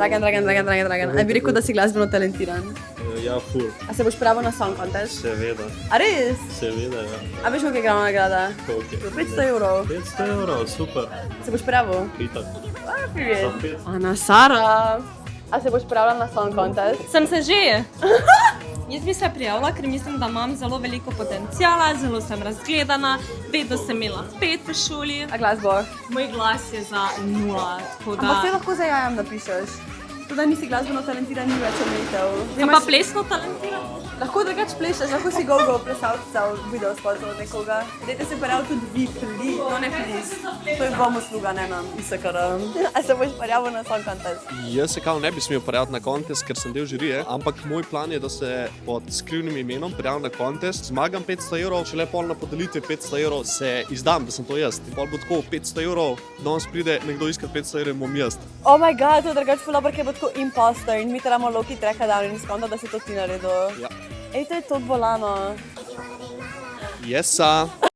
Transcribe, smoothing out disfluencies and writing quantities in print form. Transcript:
Dragan. A bi rekel, da si glasbeno talentiran? Ja, ful. A se boš prijavil na Song Contest? Seveda. A res? Seveda, ja. A veš, koliko je glavna nagrada? Koliko? 500 evrov. 500 evrov, super. Se boš prijavil? Itak. Привет. Ana Sara. A se boš prijavila na Song Contest? Sem se že. Jaz bi se prijavila, ker mislim, da imam zelo veliko potencijala, zelo sem razgledana, vedno sem imela 5 v šoli. A glasbo? Moj glas je za 0, tako Ampak da... te lahko za jajem napišeš. To, da nisi glasbeno talentiran, ni več omejitev. Sem pa plesno talentiran. Lahko drugače plešeš, lahko si go-go plesalca v videospotov od nekoga. Dajte se prijaviti tudi vi, please, no ne please. To je vam usluga, ne nam, ISKR. A se boš prijavil na Song Contest? Jaz se kao ne bi smel prijaviti na kontest, ker sem del žirije, ampak moj plan je, da se pod skrivnim imenom prijavim na kontest, zmagam 500 evrov, če le pol na podelitvi 500 evrov se izdam, da sem to jaz. In pol bo tako 500 evrov, danes pride nekdo iskat 500 evrov in bom jaz. Oh my god, to je drugače ful dobro, ker bo tako imposter in mi trebamo Loki tracka down in skonta, da si to ti naredil. Ja. Ej, to je to bolano. Jesa.